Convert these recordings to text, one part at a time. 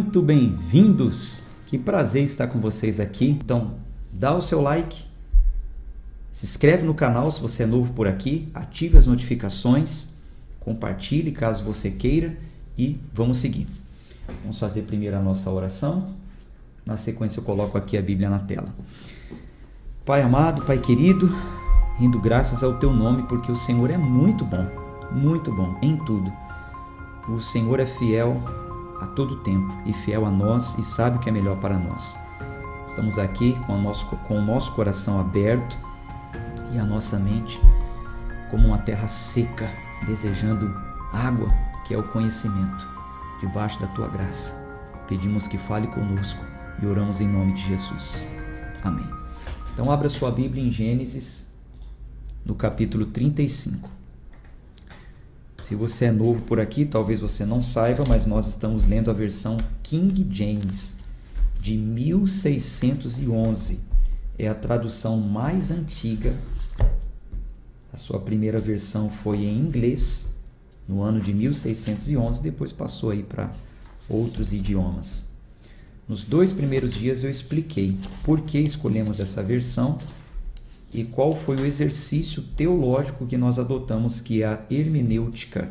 Muito bem-vindos! Que prazer estar com vocês aqui. Então, dá o seu like, se inscreve no canal se você é novo por aqui, ative as notificações, compartilhe caso você queira e vamos seguir. Vamos fazer primeiro a nossa oração. Na sequência eu coloco aqui a Bíblia na tela. Pai amado, Pai querido, rendo graças ao Teu nome porque o Senhor é muito bom em tudo. O Senhor é fiel a todo tempo e fiel a nós e sabe o que é melhor para nós. Estamos aqui com o nosso coração aberto e a nossa mente como uma terra seca, desejando água, que é o conhecimento, debaixo da Tua graça. Pedimos que fale conosco e oramos em nome de Jesus. Amém. Então abra sua Bíblia em Gênesis, no capítulo 35. Se você é novo por aqui, talvez você não saiba, mas nós estamos lendo a versão King James, de 1611. É a tradução mais antiga. A sua primeira versão foi em inglês, no ano de 1611, depois passou aí para outros idiomas. Nos 2 primeiros dias eu expliquei por que escolhemos essa versão e qual foi o exercício teológico que nós adotamos, que é a hermenêutica.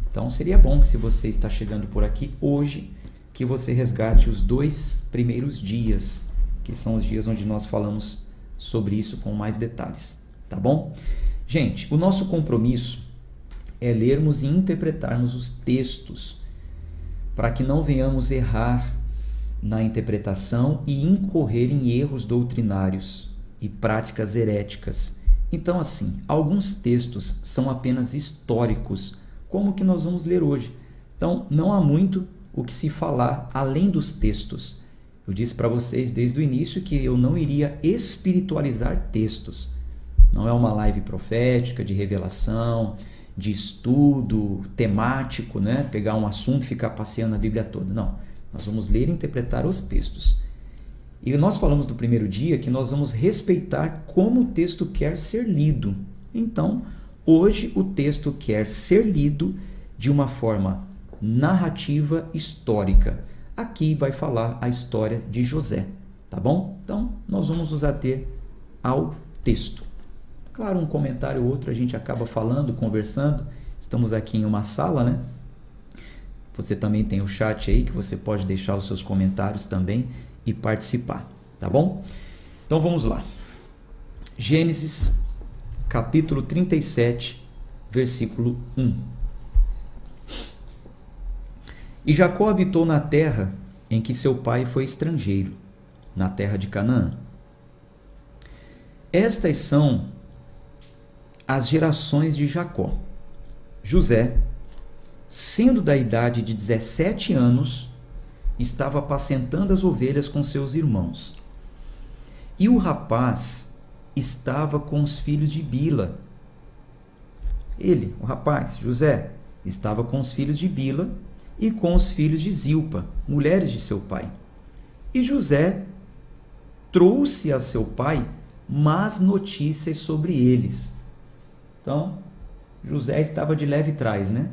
Então seria bom que, se você está chegando por aqui hoje, que você resgate os 2 primeiros dias, que são os dias onde nós falamos sobre isso com mais detalhes, tá bom? Gente, o nosso compromisso é lermos e interpretarmos os textos, para que não venhamos errar na interpretação e incorrer em erros doutrinários e práticas heréticas. Então, assim, alguns textos são apenas históricos, como o que nós vamos ler hoje. Então, não há muito o que se falar além dos textos. Eu disse para vocês desde o início que eu não iria espiritualizar textos. Não é uma live profética, de revelação, de estudo temático, né? Pegar um assunto e ficar passeando a Bíblia toda. Não, nós vamos ler e interpretar os textos. E nós falamos no primeiro dia que nós vamos respeitar como o texto quer ser lido. Então, hoje o texto quer ser lido de uma forma narrativa histórica. Aqui vai falar a história de José, tá bom? Então, nós vamos nos ater ao texto. Claro, um comentário ou outro a gente acaba falando, conversando. Estamos aqui em uma sala, né? Você também tem o chat aí, que você pode deixar os seus comentários também e participar, tá bom? Então vamos lá. Gênesis, capítulo 37, versículo 1. E Jacó habitou na terra em que seu pai foi estrangeiro, na terra de Canaã. Estas são as gerações de Jacó. José, sendo da idade de 17 anos, estava apacentando as ovelhas com seus irmãos. E o rapaz estava com os filhos de Bila. Ele, o rapaz, José, estava com os filhos de Bila e com os filhos de Zilpa, mulheres de seu pai. E José trouxe a seu pai más notícias sobre eles. Então, José estava de leve trás, né?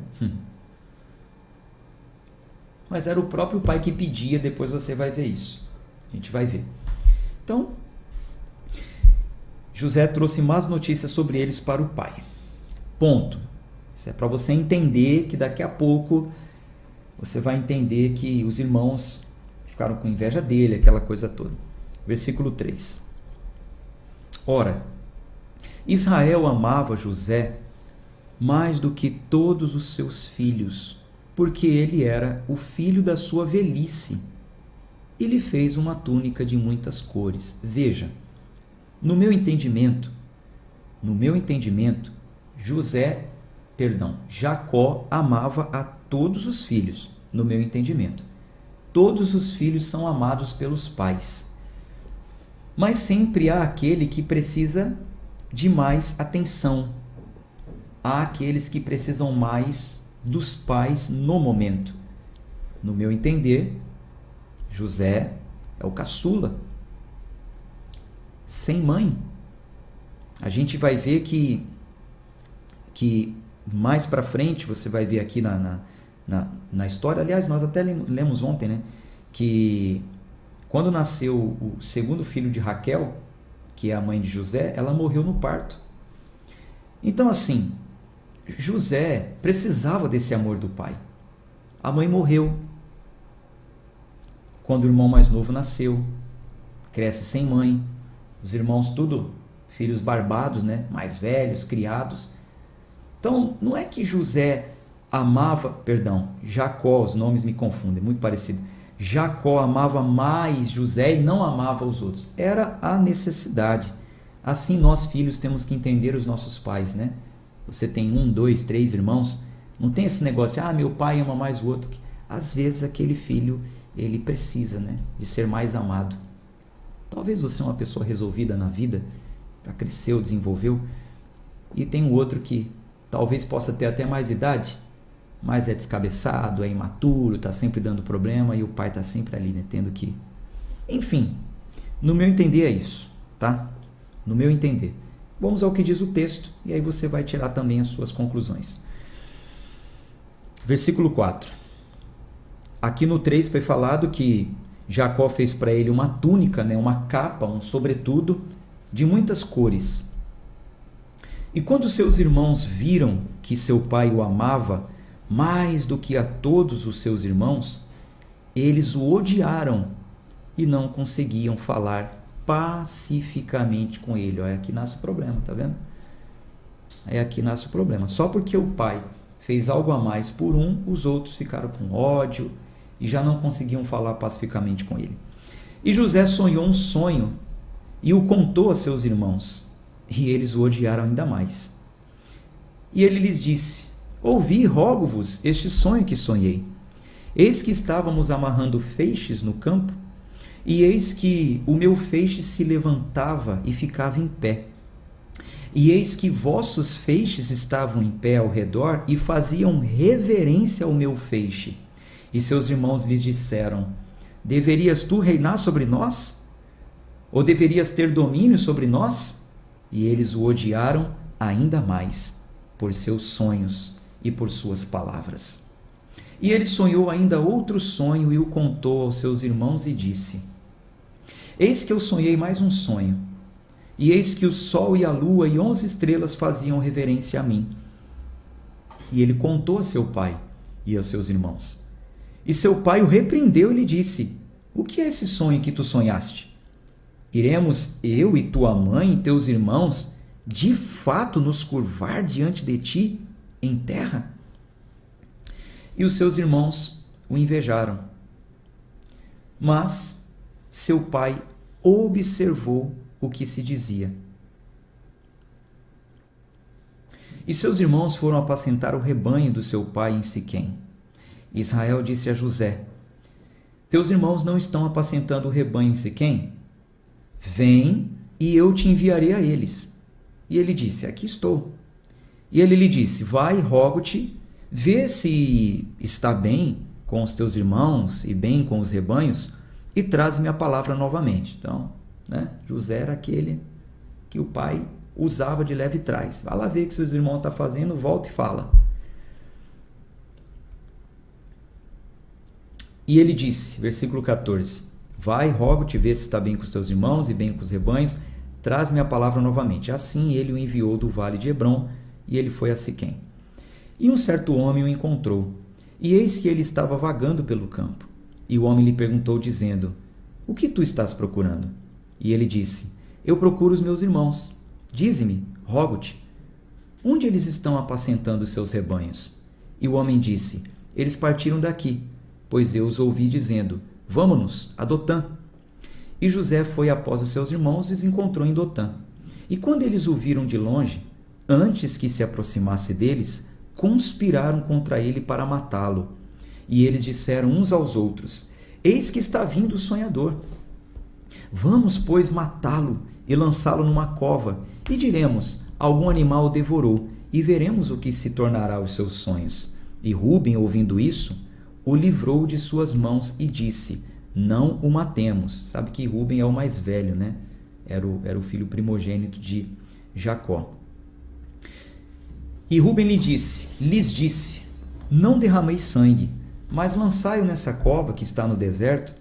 Mas era o próprio pai que pedia, depois você vai ver isso. A gente vai ver. Então, José trouxe más notícias sobre eles para o pai. Ponto. Isso é para você entender que daqui a pouco você vai entender que os irmãos ficaram com inveja dele, aquela coisa toda. Versículo 3. Ora, Israel amava José mais do que todos os seus filhos, porque ele era o filho da sua velhice. E lhe fez uma túnica de muitas cores. Veja, no meu entendimento, Jacó amava a todos os filhos, no meu entendimento. Todos os filhos são amados pelos pais. Mas sempre há aquele que precisa de mais atenção. Há aqueles que precisam mais dos pais no momento. No meu entender, José é o caçula, sem mãe. A gente vai ver que mais para frente, você vai ver aqui na história. Aliás, nós até lemos ontem, né, que quando nasceu o segundo filho de Raquel, que é a mãe de José, ela morreu no parto. Então, assim, José precisava desse amor do pai. A mãe morreu quando o irmão mais novo nasceu, cresce sem mãe, os irmãos tudo filhos barbados, né? Mais velhos, criados. Então, não é que Jacó, os nomes me confundem, muito parecido. Jacó amava mais José e não amava os outros. Era a necessidade. Assim nós filhos temos que entender os nossos pais, né? Você tem 1, 2, 3 irmãos, não tem esse negócio de meu pai ama mais o outro. Às vezes aquele filho, ele precisa, né, de ser mais amado. Talvez você é uma pessoa resolvida na vida, já cresceu, desenvolveu, e tem um outro que talvez possa ter até mais idade, mas é descabeçado, é imaturo, está sempre dando problema, e o pai está sempre ali, né, tendo que... Enfim, no meu entender é isso, tá? No meu entender. Vamos ao que diz o texto, e aí você vai tirar também as suas conclusões. Versículo 4. Aqui no 3 foi falado que Jacó fez para ele uma túnica, né, uma capa, um sobretudo de muitas cores. E quando seus irmãos viram que seu pai o amava mais do que a todos os seus irmãos, eles o odiaram e não conseguiam falar pacificamente com ele. É aqui nasce o problema, tá vendo? É aqui nasce o problema. Só porque o pai fez algo a mais por um, os outros ficaram com ódio e já não conseguiam falar pacificamente com ele. E José sonhou um sonho e o contou a seus irmãos, e eles o odiaram ainda mais. E ele lhes disse: ouvi, rogo-vos, este sonho que sonhei. Eis que estávamos amarrando feixes no campo, e eis que o meu feixe se levantava e ficava em pé. E eis que vossos feixes estavam em pé ao redor e faziam reverência ao meu feixe. E seus irmãos lhes disseram: deverias tu reinar sobre nós? Ou deverias ter domínio sobre nós? E eles o odiaram ainda mais por seus sonhos e por suas palavras. E ele sonhou ainda outro sonho e o contou aos seus irmãos e disse: eis que eu sonhei mais um sonho, e eis que o sol e a lua e 11 estrelas faziam reverência a mim. E ele contou a seu pai e a seus irmãos. E seu pai o repreendeu e lhe disse: o que é esse sonho que tu sonhaste? Iremos eu e tua mãe e teus irmãos de fato nos curvar diante de ti em terra? E os seus irmãos o invejaram. Mas seu pai observou o que se dizia. E seus irmãos foram apacentar o rebanho do seu pai em Siquém. Israel disse a José: teus irmãos não estão apacentando o rebanho em Siquém? Vem e eu te enviarei a eles. E ele disse: aqui estou. E ele lhe disse: vai, rogo-te, vê se está bem com os teus irmãos e bem com os rebanhos, e traz-me a palavra novamente. Então, né, José era aquele que o pai usava de leve trás. Vai lá ver o que seus irmãos estão fazendo, volta e fala. E ele disse, versículo 14: vai, rogo-te, vê se está bem com os teus irmãos e bem com os rebanhos, traz-me a palavra novamente. Assim ele o enviou do vale de Hebrom, e ele foi a Siquém. E um certo homem o encontrou, e eis que ele estava vagando pelo campo. E o homem lhe perguntou, dizendo: o que tu estás procurando? E ele disse: eu procuro os meus irmãos. Dize-me, rogo-te, onde eles estão apacentando os seus rebanhos? E o homem disse: eles partiram daqui, pois eu os ouvi dizendo: vamo-nos a Dotã. E José foi após os seus irmãos e os encontrou em Dotã. E quando eles o viram de longe, antes que se aproximasse deles, conspiraram contra ele para matá-lo. E eles disseram uns aos outros: eis que está vindo o sonhador. Vamos, pois, matá-lo e lançá-lo numa cova, e diremos: algum animal o devorou, e veremos o que se tornará os seus sonhos. E Rúben, ouvindo isso, o livrou de suas mãos e disse: não o matemos. Sabe que Rúben é o mais velho, né? Era o filho primogênito de Jacó. E Rúben lhes disse: não derrameis sangue, mas lançai-o nessa cova que está no deserto,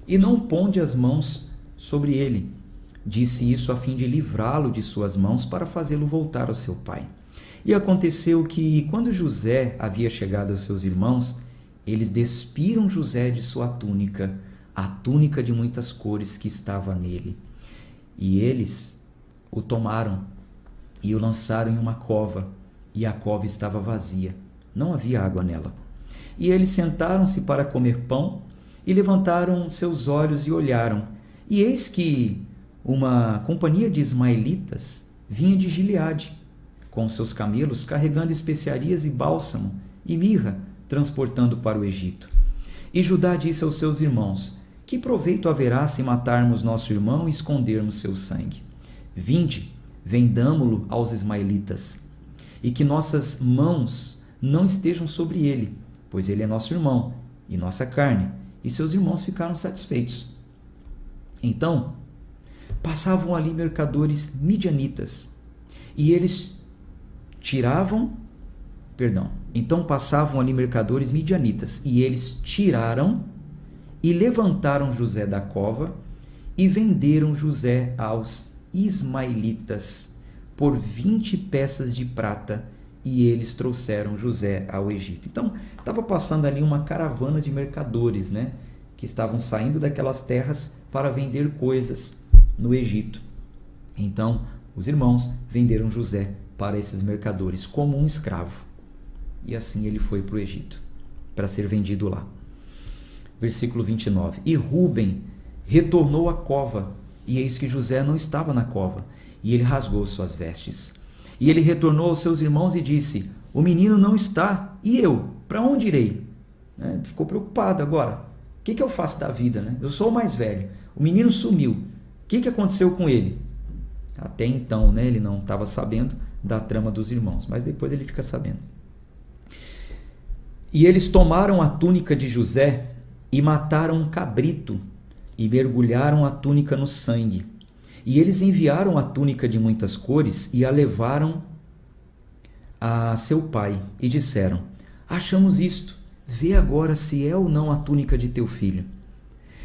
e não ponde as mãos sobre ele. Disse isso a fim de livrá-lo de suas mãos, para fazê-lo voltar ao seu pai. E aconteceu que, quando José havia chegado aos seus irmãos, eles despiram José de sua túnica, a túnica de muitas cores que estava nele. E eles o tomaram e o lançaram em uma cova, e a cova estava vazia, não havia água nela. E eles sentaram-se para comer pão, e levantaram seus olhos e olharam, e eis que uma companhia de ismaelitas vinha de Gileade, com seus camelos, carregando especiarias e bálsamo e mirra, transportando para o Egito. E Judá disse aos seus irmãos: que proveito haverá se matarmos nosso irmão e escondermos seu sangue? Vinde, vendamo-lo aos ismaelitas, e que nossas mãos não estejam sobre ele, pois ele é nosso irmão e nossa carne. E seus irmãos ficaram satisfeitos. Então passavam ali mercadores midianitas, e eles tiraram e levantaram José da cova e venderam José aos ismaelitas por 20 peças de prata, e eles trouxeram José ao Egito. Então, estava passando ali uma caravana de mercadores, né, que estavam saindo daquelas terras para vender coisas no Egito. Então, os irmãos venderam José para esses mercadores como um escravo. E assim ele foi para o Egito, para ser vendido lá. Versículo 29. E Rúben retornou à cova, e eis que José não estava na cova, e ele rasgou suas vestes. E ele retornou aos seus irmãos e disse: o menino não está, e eu? Para onde irei? Ficou preocupado agora. O que eu faço da vida? Né? Eu sou o mais velho. O menino sumiu. O que aconteceu com ele? Até então, né, ele não estava sabendo da trama dos irmãos, mas depois ele fica sabendo. E eles tomaram a túnica de José e mataram um cabrito e mergulharam a túnica no sangue. E eles enviaram a túnica de muitas cores e a levaram a seu pai e disseram: achamos isto, vê agora se é ou não a túnica de teu filho.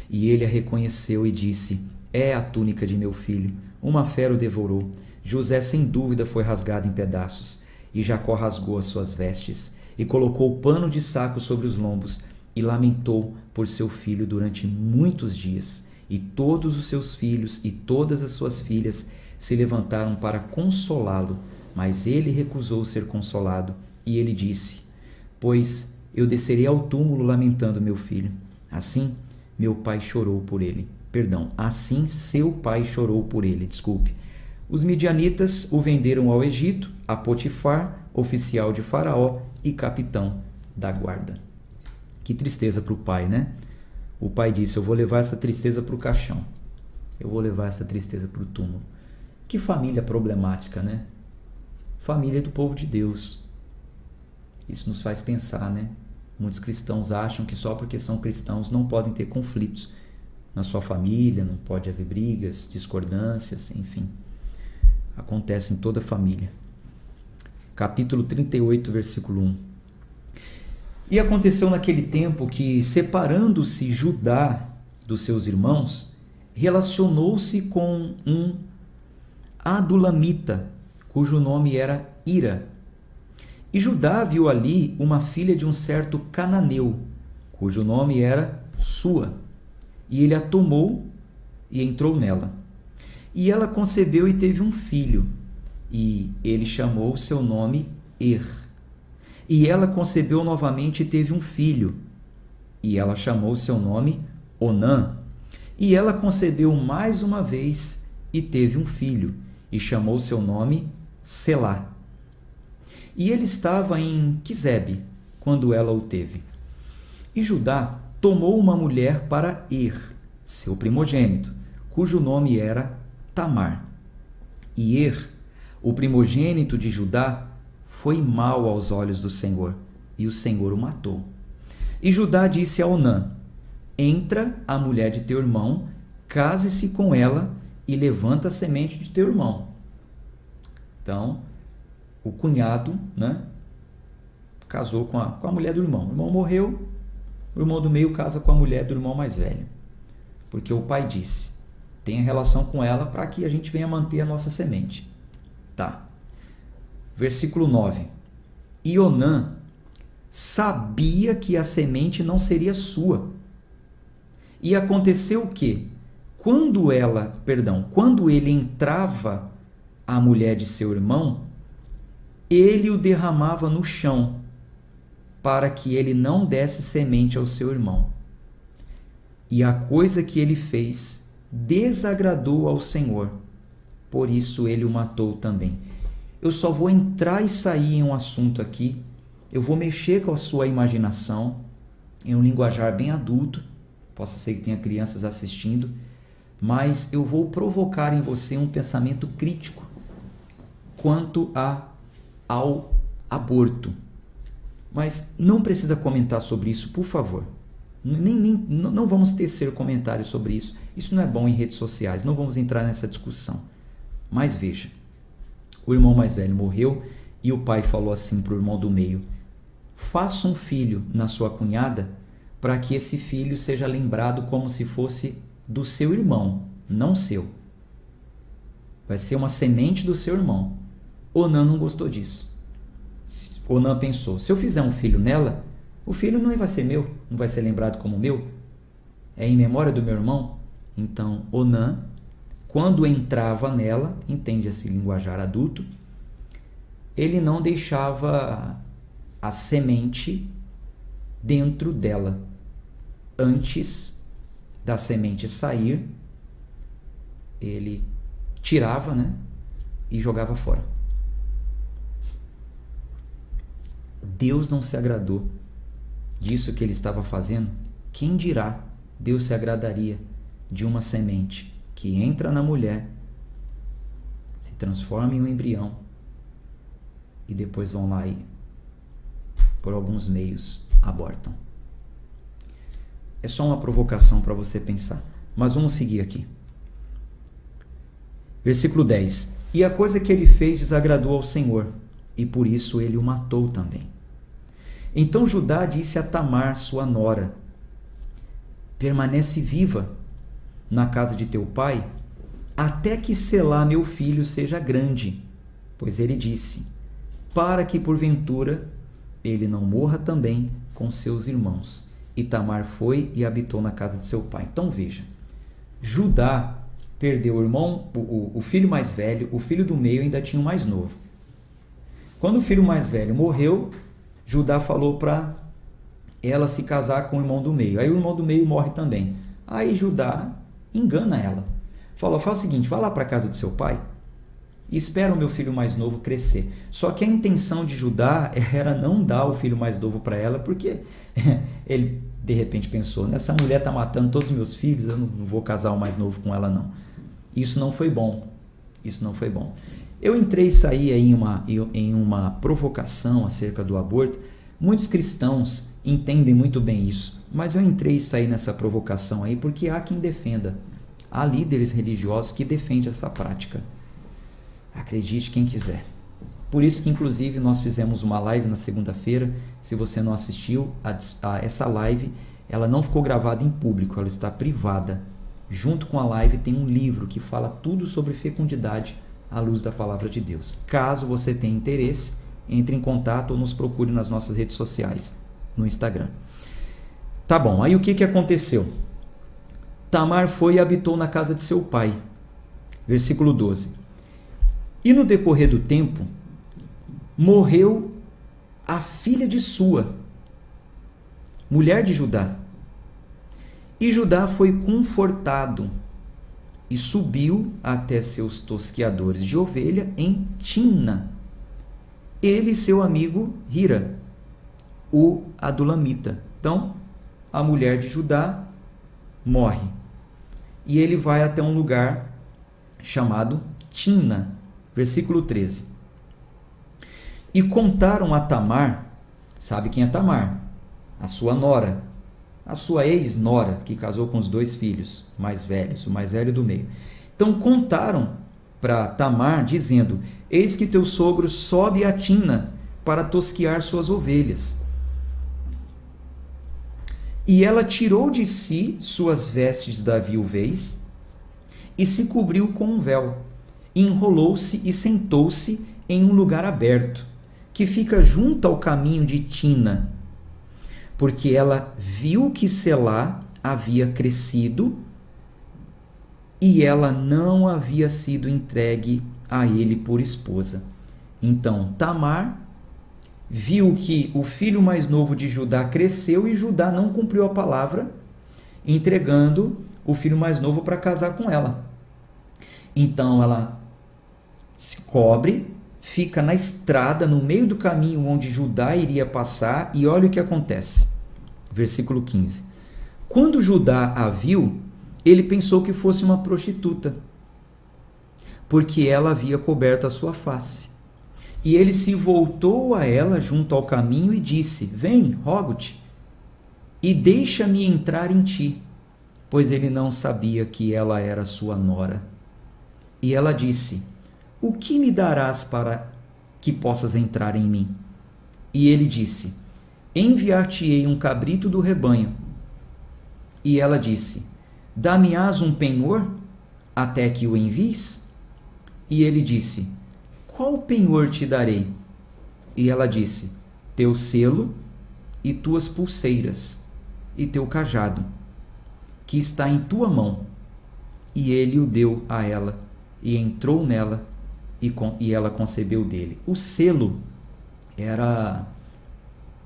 E ele a reconheceu e disse: é a túnica de meu filho, uma fera o devorou. José sem dúvida foi rasgado em pedaços, e Jacó rasgou as suas vestes e colocou pano de saco sobre os lombos e lamentou por seu filho durante muitos dias. E todos os seus filhos e todas as suas filhas se levantaram para consolá-lo, mas ele recusou ser consolado. E ele disse: pois eu descerei ao túmulo lamentando meu filho. Assim meu pai chorou por ele. Assim seu pai chorou por ele. Os midianitas o venderam ao Egito, a Potifar, oficial de Faraó e capitão da guarda. Que tristeza para o pai, né? O pai disse: eu vou levar essa tristeza para o caixão. Eu vou levar essa tristeza para o túmulo. Que família problemática, né? Família do povo de Deus. Isso nos faz pensar, né? Muitos cristãos acham que só porque são cristãos não podem ter conflitos na sua família, não pode haver brigas, discordâncias, enfim. Acontece em toda família. Capítulo 38, versículo 1. E aconteceu naquele tempo que, separando-se Judá dos seus irmãos, relacionou-se com um adulamita, cujo nome era Ira. E Judá viu ali uma filha de um certo cananeu, cujo nome era Sua. E ele a tomou e entrou nela. E ela concebeu e teve um filho, e ele chamou seu nome E ela concebeu novamente e teve um filho, e ela chamou seu nome Onã. E ela concebeu mais uma vez e teve um filho, e chamou seu nome Selá. E ele estava em Quizebe, quando ela o teve. E Judá tomou uma mulher para seu primogênito, cujo nome era Tamar. E o primogênito de Judá, foi mau aos olhos do Senhor, e o Senhor o matou. E Judá disse a Onã: entra a mulher de teu irmão, case-se com ela e levanta a semente de teu irmão. Então, o cunhado, né, casou com a mulher do irmão. O irmão morreu, o irmão do meio casa com a mulher do irmão mais velho. Porque o pai disse, tenha relação com ela para que a gente venha manter a nossa semente. Tá. Versículo 9. E Onã sabia que a semente não seria sua. E aconteceu o quê? Quando ele entrava a mulher de seu irmão, ele o derramava no chão, para que ele não desse semente ao seu irmão. E a coisa que ele fez desagradou ao Senhor, por isso ele o matou também. Eu só vou entrar e sair em um assunto aqui, eu vou mexer com a sua imaginação, em um linguajar bem adulto, possa ser que tenha crianças assistindo, mas eu vou provocar em você um pensamento crítico quanto ao aborto. Mas não precisa comentar sobre isso, por favor. Não vamos tecer comentários sobre isso. Isso não é bom em redes sociais, não vamos entrar nessa discussão. Mas veja, o irmão mais velho morreu e o pai falou assim para o irmão do meio, faça um filho na sua cunhada para que esse filho seja lembrado como se fosse do seu irmão, não seu. Vai ser uma semente do seu irmão. Onã não gostou disso. Onã pensou, se eu fizer um filho nela, o filho não vai ser meu, não vai ser lembrado como meu, é em memória do meu irmão. Então Onã, quando entrava nela, entende esse linguajar adulto, ele não deixava a semente dentro dela. Antes da semente sair, ele tirava, e jogava fora. Deus não se agradou disso que ele estava fazendo. Quem dirá, Deus se agradaria de uma semente que entra na mulher, se transforma em um embrião e depois vão lá e, por alguns meios, abortam. É só uma provocação para você pensar. Mas vamos seguir aqui. Versículo 10. E a coisa que ele fez desagradou ao Senhor, e por isso ele o matou também. Então Judá disse a Tamar, sua nora, permanece viva na casa de teu pai, até que Selá, meu filho, seja grande. Pois ele disse, para que porventura ele não morra também com seus irmãos. E Tamar foi e habitou na casa de seu pai. Então veja, Judá perdeu o irmão, o filho mais velho, o filho do meio ainda tinha o mais novo. Quando o filho mais velho morreu, Judá falou para ela se casar com o irmão do meio. Aí o irmão do meio morre também. Aí Judá engana ela. Falou, faz o seguinte, vá lá para a casa do seu pai e espera o meu filho mais novo crescer. Só que a intenção de Judá era não dar o filho mais novo para ela, porque ele de repente pensou, essa mulher está matando todos os meus filhos, eu não vou casar o mais novo com ela não. Isso não foi bom. Isso não foi bom. Eu entrei e saí em uma provocação acerca do aborto. Muitos cristãos entendem muito bem isso, mas eu entrei e saí nessa provocação aí porque há quem defenda. Há líderes religiosos que defendem essa prática. Acredite quem quiser. Por isso que, inclusive, nós fizemos uma live na segunda-feira. Se você não assistiu a essa live, ela não ficou gravada em público, ela está privada. Junto com a live tem um livro que fala tudo sobre fecundidade à luz da palavra de Deus. Caso você tenha interesse, entre em contato ou nos procure nas nossas redes sociais, no Instagram. Tá bom, aí o que aconteceu? Tamar foi e habitou na casa de seu pai. Versículo 12. E no decorrer do tempo, morreu a filha de Sua, mulher de Judá. E Judá foi confortado e subiu até seus tosqueadores de ovelha em Timna. Ele e seu amigo Hira, o adulamita. Então, a mulher de Judá morre. E ele vai até um lugar chamado Timna. Versículo 13. E contaram a Tamar, sabe quem é Tamar? A sua nora, a sua ex-nora, que casou com os 2 filhos mais velhos, o mais velho do meio. Então contaram para Tamar, dizendo, eis que teu sogro sobe a Timna para tosquiar suas ovelhas. E ela tirou de si suas vestes da viuvez e se cobriu com um véu, enrolou-se e sentou-se em um lugar aberto, que fica junto ao caminho de Tina, porque ela viu que Selá havia crescido e ela não havia sido entregue a ele por esposa. Então Tamar viu que o filho mais novo de Judá cresceu e Judá não cumpriu a palavra, entregando o filho mais novo para casar com ela. Então ela se cobre, fica na estrada, no meio do caminho onde Judá iria passar, e olha o que acontece. Versículo 15. Quando Judá a viu, ele pensou que fosse uma prostituta, porque ela havia coberto a sua face. E ele se voltou a ela junto ao caminho e disse: Vem, rogo-te, e deixa-me entrar em ti, pois ele não sabia que ela era sua nora. E ela disse: O que me darás para que possas entrar em mim? E ele disse: Enviar-te-ei um cabrito do rebanho. E ela disse: Dá-me-ás um penhor até que o envies? E ele disse: Qual penhor te darei? E ela disse: Teu selo e tuas pulseiras e teu cajado, que está em tua mão. E ele o deu a ela, e entrou nela, e ela concebeu dele. O selo era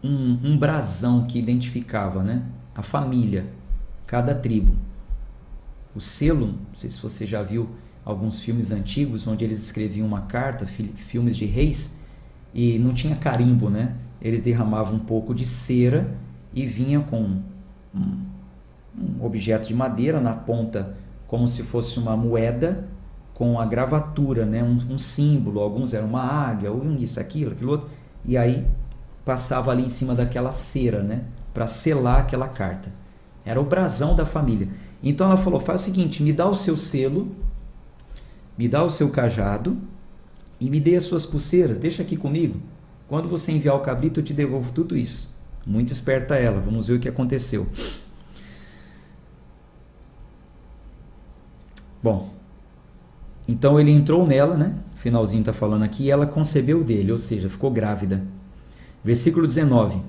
um brasão que identificava, né, a família, cada tribo. O selo, não sei se você já viu alguns filmes antigos onde eles escreviam uma carta, filmes de reis, e não tinha carimbo, né? Eles derramavam um pouco de cera e vinha com um objeto de madeira na ponta, como se fosse uma moeda, com a gravatura, né? Um símbolo. Alguns eram uma águia, ou isso, aquilo outro, e aí passava ali em cima daquela cera, né, para selar aquela carta. Era o brasão da família. Então ela falou: faz o seguinte, me dá o seu selo, me dá o seu cajado e me dê as suas pulseiras, deixa aqui comigo. Quando você enviar o cabrito, eu te devolvo tudo isso. Muito esperta ela. Vamos ver o que aconteceu. Bom, então ele entrou nela, né? Finalzinho está falando aqui, e ela concebeu dele, ou seja, ficou grávida. Versículo 19.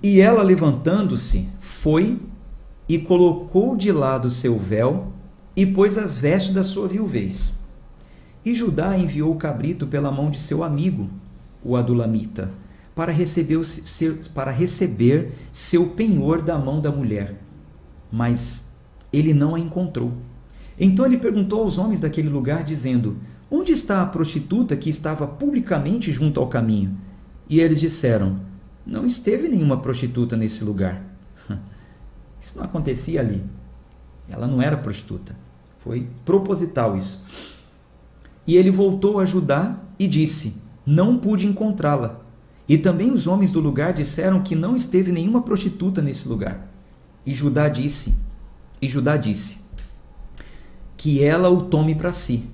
E ela, levantando-se, foi e colocou de lado o seu véu e pôs as vestes da sua viuvez. E Judá enviou o cabrito pela mão de seu amigo, o adulamita, para receber seu penhor da mão da mulher. Mas ele não a encontrou. Então ele perguntou aos homens daquele lugar, dizendo: Onde está a prostituta que estava publicamente junto ao caminho? E eles disseram: Não esteve nenhuma prostituta nesse lugar. Isso não acontecia ali. Ela não era prostituta. Foi proposital isso. E ele voltou a Judá e disse: Não pude encontrá-la. E também os homens do lugar disseram que não esteve nenhuma prostituta nesse lugar. E Judá disse que ela o tome para si,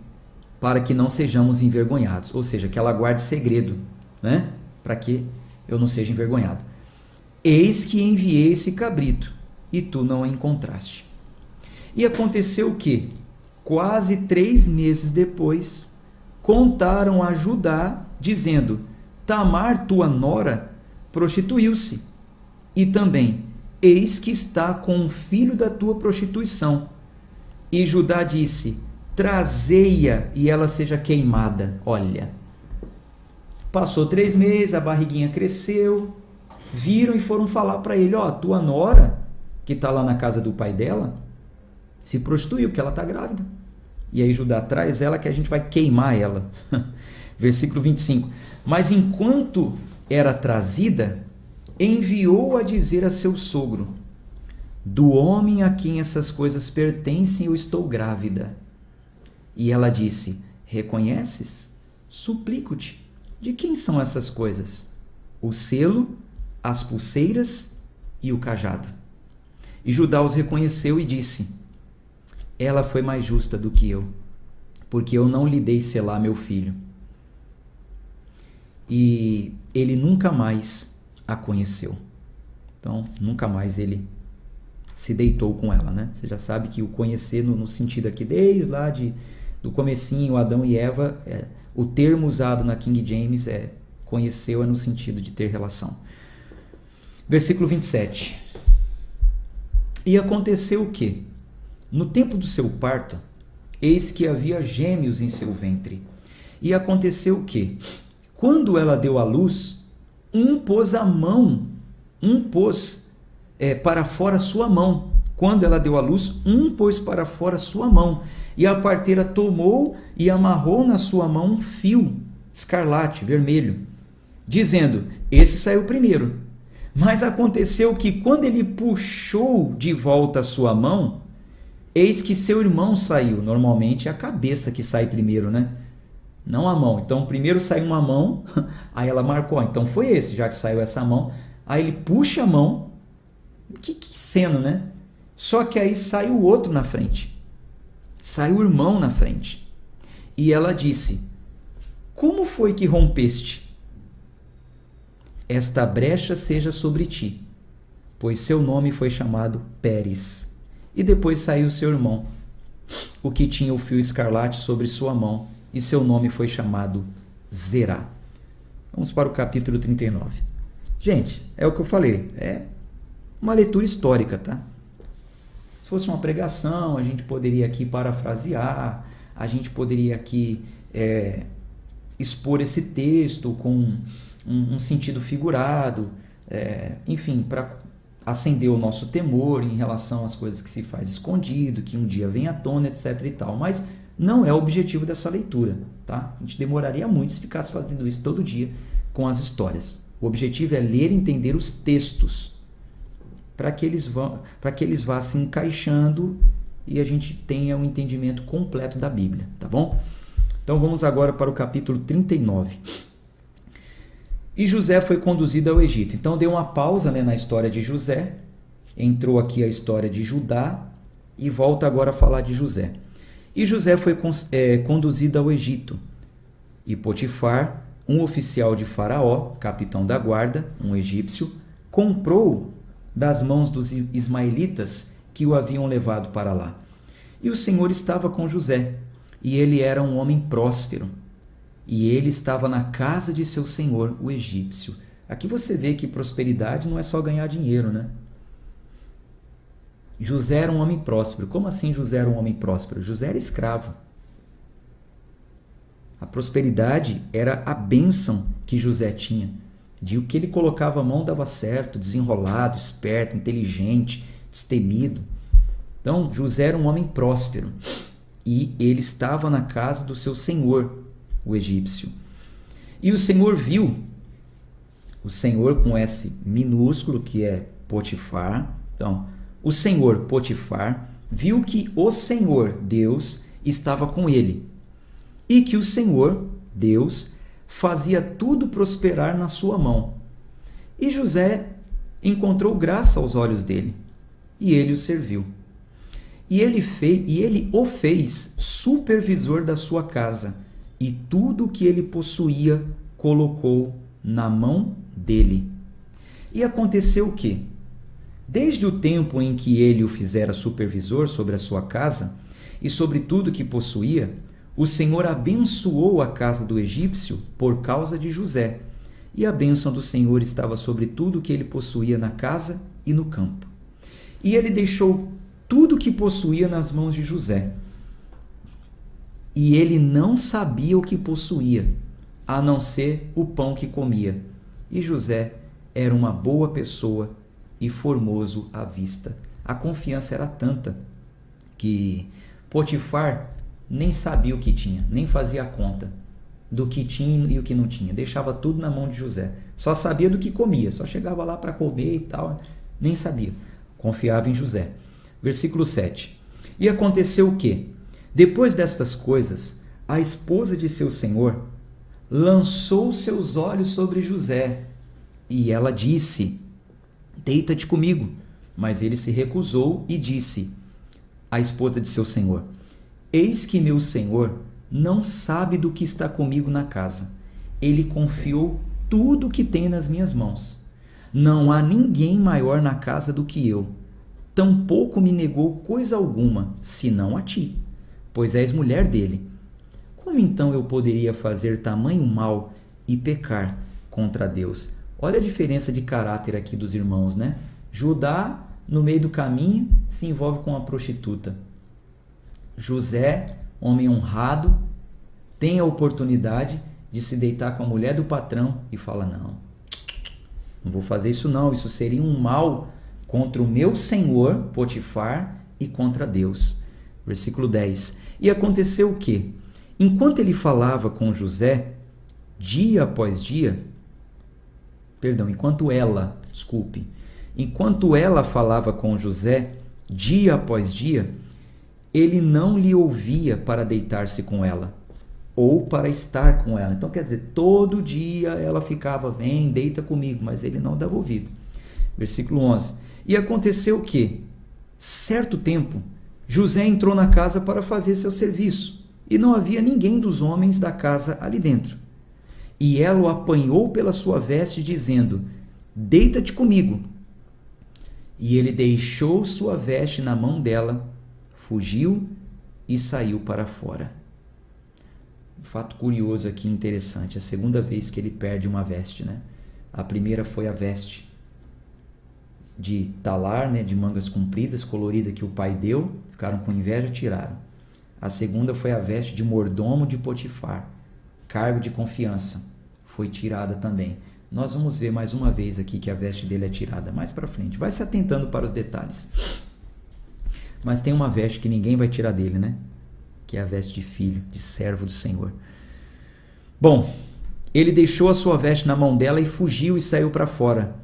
para que não sejamos envergonhados. Ou seja, que ela guarde segredo, né? Para que eu não seja envergonhado. Eis que enviei esse cabrito, e tu não a encontraste. E aconteceu que, quase 3 meses depois, contaram a Judá, dizendo: Tamar, tua nora, prostituiu-se. E também, eis que está com um filho da tua prostituição. E Judá disse: Trazei-a e ela seja queimada. Olha, passou 3 meses, a barriguinha cresceu, viram e foram falar para ele: ó, tua nora, que está lá na casa do pai dela, se prostituiu, porque ela está grávida. E aí Judá: traz ela que a gente vai queimar ela. Versículo 25. Mas enquanto era trazida, enviou a dizer a seu sogro: do homem a quem essas coisas pertencem eu estou grávida. E ela disse: reconheces? Suplico-te, de quem são essas coisas? O selo, as pulseiras e o cajado. E Judá os reconheceu e disse: ela foi mais justa do que eu, porque eu não lhe dei selar meu filho. e ele nunca mais a conheceu. Então, nunca mais ele se deitou com ela, né? Você já sabe que o conhecer no sentido aqui, desde lá do comecinho, Adão e Eva, o termo usado na King James conheceu no sentido de ter relação. Versículo 27. E aconteceu o quê? No tempo do seu parto, eis que havia gêmeos em seu ventre. E aconteceu o quê? Quando ela deu à luz, um pôs para fora sua mão. Quando ela deu à luz, um pôs para fora sua mão. E a parteira tomou e amarrou na sua mão um fio escarlate, vermelho, dizendo: esse saiu primeiro. Mas aconteceu que quando ele puxou de volta a sua mão, eis que seu irmão saiu. Normalmente é a cabeça que sai primeiro, né? Não a mão. Então primeiro saiu uma mão, aí ela marcou, então foi esse, já que saiu essa mão. Aí ele puxa a mão, que cena, né? Só que aí sai o outro na frente, sai o irmão na frente. E ela disse: como foi que rompeste? Esta brecha seja sobre ti, pois seu nome foi chamado Pérez. E depois saiu seu irmão, o que tinha o fio escarlate sobre sua mão, e seu nome foi chamado Zerá. Vamos para o capítulo 39. Gente, é o que eu falei, é uma leitura histórica, tá? Se fosse uma pregação, a gente poderia aqui parafrasear, a gente poderia aqui expor esse texto com um sentido figurado, enfim, para acender o nosso temor em relação às coisas que se faz escondido, que um dia vem à tona, etc e tal. Mas não é o objetivo dessa leitura, tá? A gente demoraria muito se ficasse fazendo isso todo dia com as histórias. O objetivo é ler e entender os textos, para que eles vá se encaixando e a gente tenha um entendimento completo da Bíblia, tá bom? Então vamos agora para o capítulo 39. E José foi conduzido ao Egito. Então deu uma pausa, né, na história de José, entrou aqui a história de Judá e volta agora a falar de José. E José foi conduzido ao Egito. E Potifar, um oficial de Faraó, capitão da guarda, um egípcio, comprou das mãos dos ismaelitas que o haviam levado para lá. E o Senhor estava com José, e ele era um homem próspero. E ele estava na casa de seu senhor, o egípcio. Aqui você vê que prosperidade não é só ganhar dinheiro, né? José era um homem próspero. Como assim José era um homem próspero? José era escravo. A prosperidade era a bênção que José tinha. De o que ele colocava a mão dava certo, desenrolado, esperto, inteligente, destemido. Então, José era um homem próspero. E ele estava na casa do seu senhor, o egípcio. E o Senhor viu, o Senhor com S minúsculo, que é Potifar. Então, o Senhor Potifar viu que o Senhor Deus estava com ele e que o Senhor Deus fazia tudo prosperar na sua mão. E José encontrou graça aos olhos dele e ele o serviu. E ele o fez supervisor da sua casa, e tudo o que ele possuía colocou na mão dele. E aconteceu o quê? Desde o tempo em que ele o fizera supervisor sobre a sua casa e sobre tudo que possuía, o Senhor abençoou a casa do egípcio por causa de José, e a bênção do Senhor estava sobre tudo que ele possuía na casa e no campo. E ele deixou tudo o que possuía nas mãos de José. E ele não sabia o que possuía, a não ser o pão que comia. E José era uma boa pessoa e formoso à vista. A confiança era tanta que Potifar nem sabia o que tinha, nem fazia a conta do que tinha e o que não tinha. Deixava tudo na mão de José. Só sabia do que comia, só chegava lá para comer e tal, nem sabia. Confiava em José. Versículo 7. E aconteceu o quê? Depois destas coisas, a esposa de seu senhor lançou seus olhos sobre José, e ela disse: deita-te comigo. Mas ele se recusou e disse à esposa de seu senhor: eis que meu senhor não sabe do que está comigo na casa, ele confiou tudo o que tem nas minhas mãos. Não há ninguém maior na casa do que eu. Tampouco me negou coisa alguma, senão a ti, pois és mulher dele. Como então eu poderia fazer tamanho mal e pecar contra Deus? Olha a diferença de caráter aqui dos irmãos, né? Judá, no meio do caminho, se envolve com uma prostituta. José, homem honrado, tem a oportunidade de se deitar com a mulher do patrão e fala, não vou fazer isso não, isso seria um mal contra o meu senhor, Potifar, e contra Deus. Versículo 10. E aconteceu o quê? Enquanto ele falava com José, enquanto ela falava com José, dia após dia, ele não lhe ouvia para deitar-se com ela, ou para estar com ela. Então, quer dizer, todo dia ela ficava, vem, deita comigo, mas ele não dava ouvido. Versículo 11. E aconteceu o quê? Certo tempo, José entrou na casa para fazer seu serviço, e não havia ninguém dos homens da casa ali dentro. E ela o apanhou pela sua veste, dizendo, deita-te comigo. E ele deixou sua veste na mão dela, fugiu e saiu para fora. Um fato curioso aqui, interessante, a segunda vez que ele perde uma veste, né? A primeira foi a veste de talar, né, de mangas compridas, colorida, que o pai deu, ficaram com inveja, tiraram. A segunda foi a veste de mordomo de Potifar, cargo de confiança, foi tirada também. Nós vamos ver mais uma vez aqui que a veste dele é tirada mais para frente. Vai se atentando para os detalhes. Mas tem uma veste que ninguém vai tirar dele, né? Que é a veste de filho, de servo do Senhor. Bom, ele deixou a sua veste na mão dela e fugiu e saiu para fora.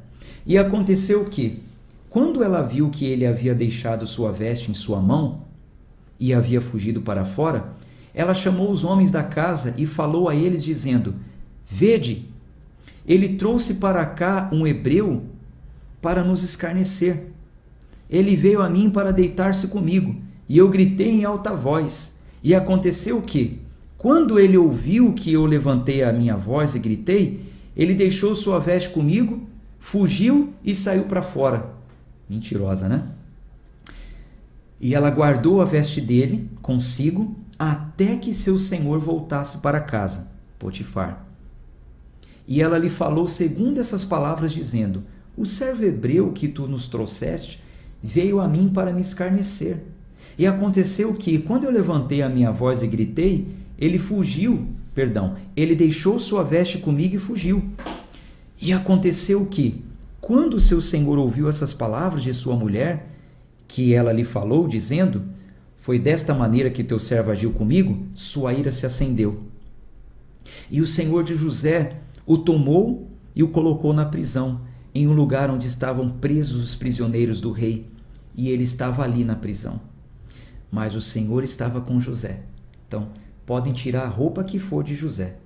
E aconteceu o quê? Quando ela viu que ele havia deixado sua veste em sua mão e havia fugido para fora, ela chamou os homens da casa e falou a eles, dizendo, vede, ele trouxe para cá um hebreu para nos escarnecer. Ele veio a mim para deitar-se comigo, e eu gritei em alta voz. E aconteceu o quê? Quando ele ouviu que eu levantei a minha voz e gritei, ele deixou sua veste comigo, fugiu e saiu para fora. Mentirosa, né? E ela guardou a veste dele consigo até que seu senhor voltasse para casa, Potifar. E ela lhe falou segundo essas palavras, dizendo, o servo hebreu que tu nos trouxeste veio a mim para me escarnecer. E aconteceu que, quando eu levantei a minha voz e gritei, ele deixou sua veste comigo e fugiu. E aconteceu que, quando seu senhor ouviu essas palavras de sua mulher, que ela lhe falou, dizendo, foi desta maneira que teu servo agiu comigo, sua ira se acendeu. E o senhor de José o tomou e o colocou na prisão, em um lugar onde estavam presos os prisioneiros do rei, e ele estava ali na prisão. Mas o Senhor estava com José. Então, podem tirar a roupa que for de José.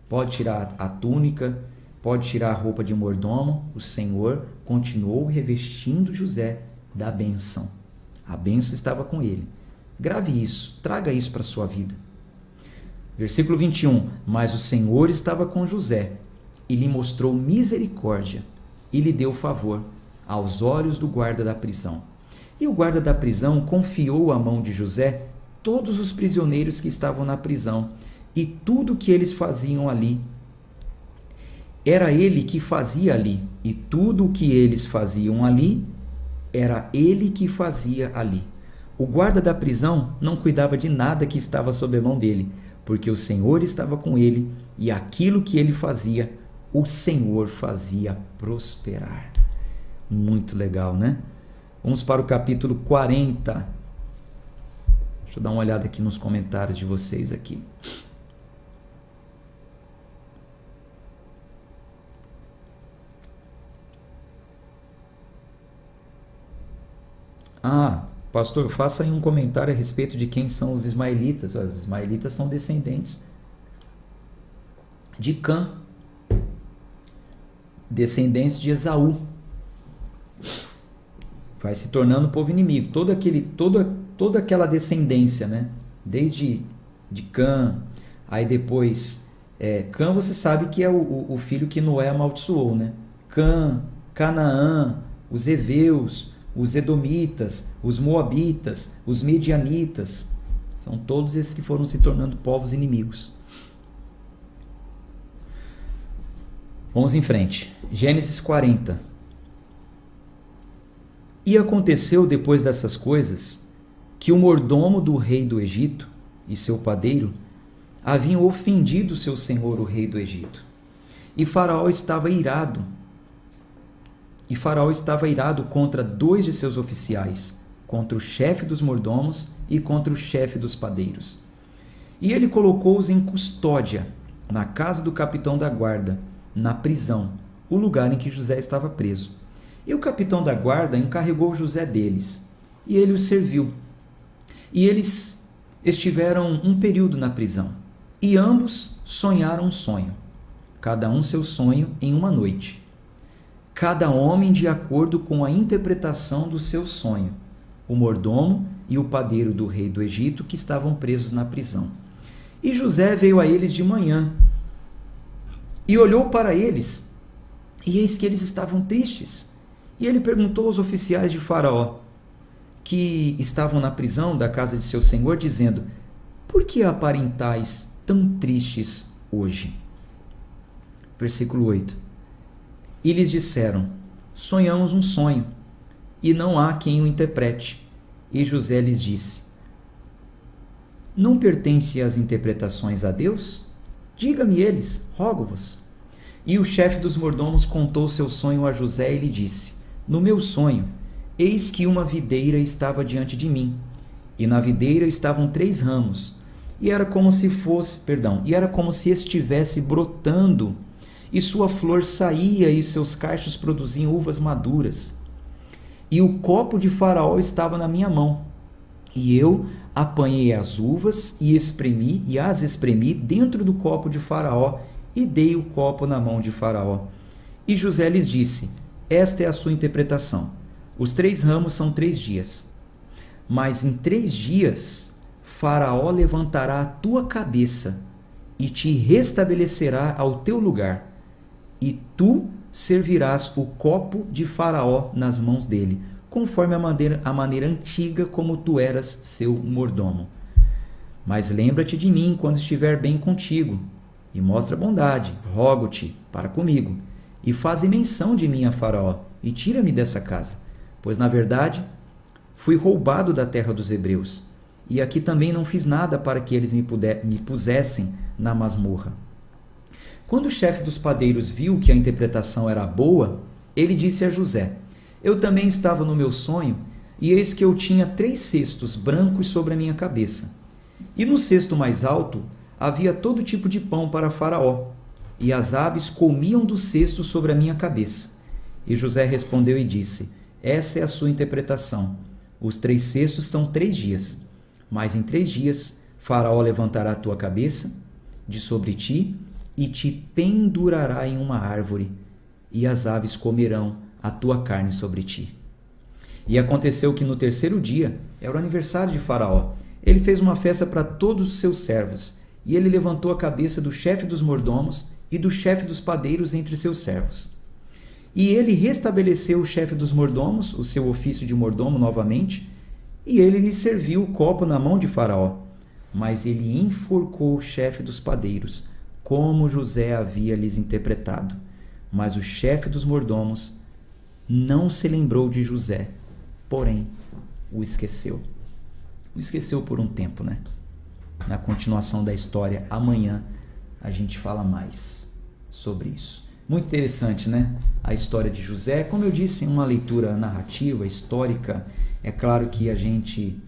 Pode tirar a túnica, pode tirar a roupa de mordomo, o Senhor continuou revestindo José da bênção. A bênção estava com ele. Grave isso, traga isso para a sua vida. Versículo 21. Mas o Senhor estava com José e lhe mostrou misericórdia e lhe deu favor aos olhos do guarda da prisão. E o guarda da prisão confiou à mão de José todos os prisioneiros que estavam na prisão e tudo o que eles faziam ali. Era ele que fazia ali, e tudo o que eles faziam ali, era ele que fazia ali. O guarda da prisão não cuidava de nada que estava sob a mão dele, porque o Senhor estava com ele, e aquilo que ele fazia, o Senhor fazia prosperar. Muito legal, né? Vamos para o capítulo 40. Deixa eu dar uma olhada aqui nos comentários de vocês aqui. Pastor, faça aí um comentário a respeito de quem são os ismaelitas. Os ismaelitas são descendentes de Cã, descendentes de Esaú. Vai se tornando povo inimigo. Toda aquela descendência, né? Desde de Cã, aí depois Cã, você sabe que é o filho que Noé amaldiçoou, né? Cã, Canaã, os heveus, os edomitas, os moabitas, os medianitas. São todos esses que foram se tornando povos inimigos. Vamos em frente. Gênesis 40. E aconteceu depois dessas coisas que o mordomo do rei do Egito e seu padeiro haviam ofendido seu senhor, o rei do Egito. E Faraó estava irado. Contra 2 de seus oficiais, contra o chefe dos mordomos e contra o chefe dos padeiros. E ele colocou-os em custódia, na casa do capitão da guarda, na prisão, o lugar em que José estava preso. E o capitão da guarda encarregou José deles, e ele os serviu. E eles estiveram um período na prisão, e ambos sonharam um sonho, cada um seu sonho em uma noite, cada homem de acordo com a interpretação do seu sonho, o mordomo e o padeiro do rei do Egito, que estavam presos na prisão. E José veio a eles de manhã, e olhou para eles, e eis que eles estavam tristes. E ele perguntou aos oficiais de Faraó, que estavam na prisão da casa de seu senhor, dizendo: por que aparentais tão tristes hoje? Versículo 8. E lhes disseram: sonhamos um sonho, e não há quem o interprete. E José lhes disse: não pertence as interpretações a Deus? Diga-me eles, rogo-vos. E o chefe dos mordomos contou seu sonho a José e lhe disse: no meu sonho, eis que uma videira estava diante de mim, e na videira estavam 3 ramos, e era como se estivesse brotando, e sua flor saía, e seus cachos produziam uvas maduras. E o copo de Faraó estava na minha mão, e eu apanhei as uvas e as espremi dentro do copo de Faraó, e dei o copo na mão de Faraó. E José lhes disse: esta é a sua interpretação. Os 3 ramos são 3 dias. Mas em 3 dias, Faraó levantará a tua cabeça e te restabelecerá ao teu lugar. E tu servirás o copo de Faraó nas mãos dele, conforme a maneira antiga como tu eras seu mordomo. Mas lembra-te de mim quando estiver bem contigo, e mostra bondade, rogo-te, para comigo, e faze menção de mim a Faraó, e tira-me dessa casa, pois na verdade fui roubado da terra dos hebreus, e aqui também não fiz nada para que eles me pusessem na masmorra. Quando o chefe dos padeiros viu que a interpretação era boa, ele disse a José: eu também estava no meu sonho, e eis que eu tinha 3 cestos brancos sobre a minha cabeça. E no cesto mais alto havia todo tipo de pão para Faraó, e as aves comiam do cesto sobre a minha cabeça. E José respondeu e disse: essa é a sua interpretação. Os 3 cestos são 3 dias, mas em 3 dias Faraó levantará a tua cabeça de sobre ti e te pendurará em uma árvore, e as aves comerão a tua carne sobre ti. E aconteceu que no 3º dia, era o aniversário de Faraó, ele fez uma festa para todos os seus servos, e ele levantou a cabeça do chefe dos mordomos e do chefe dos padeiros entre seus servos. E ele restabeleceu o chefe dos mordomos, o seu ofício de mordomo novamente, e ele lhe serviu o copo na mão de Faraó. Mas ele enforcou o chefe dos padeiros, como José havia lhes interpretado. Mas o chefe dos mordomos não se lembrou de José, porém o esqueceu. O esqueceu por um tempo, né? Na continuação da história, amanhã a gente fala mais sobre isso. Muito interessante, né? A história de José. Como eu disse, em uma leitura narrativa, histórica, é claro que a gente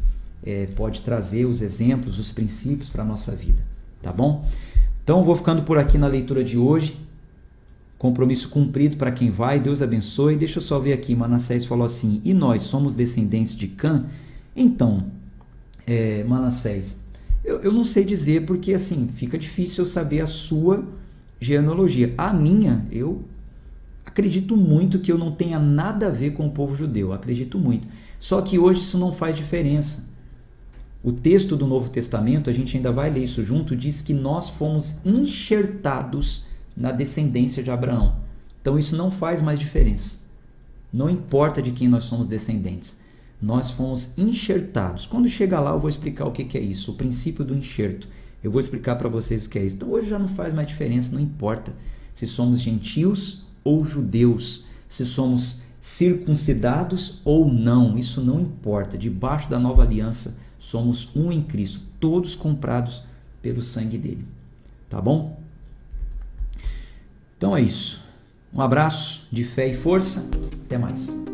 pode trazer os exemplos, os princípios para a nossa vida, tá bom? Então, vou ficando por aqui na leitura de hoje. Compromisso cumprido para quem vai, Deus abençoe. Deixa eu só ver aqui, Manassés falou assim: e nós somos descendentes de Cã? Então, Manassés, eu não sei dizer, porque assim, fica difícil eu saber a sua genealogia. A minha, eu acredito muito que eu não tenha nada a ver com o povo judeu, acredito muito. Só que hoje isso não faz diferença, O texto do Novo Testamento, a gente ainda vai ler isso junto, diz que nós fomos enxertados na descendência de Abraão. Então isso não faz mais diferença. Não importa de quem nós somos descendentes. Nós fomos enxertados. Quando chegar lá eu vou explicar o que é isso, o princípio do enxerto. Eu vou explicar para vocês o que é isso. Então hoje já não faz mais diferença, não importa se somos gentios ou judeus, se somos circuncidados ou não, isso não importa. Debaixo da nova aliança somos um em Cristo, todos comprados pelo sangue dele. Tá bom? Então é isso. Um abraço de fé e força. Até mais.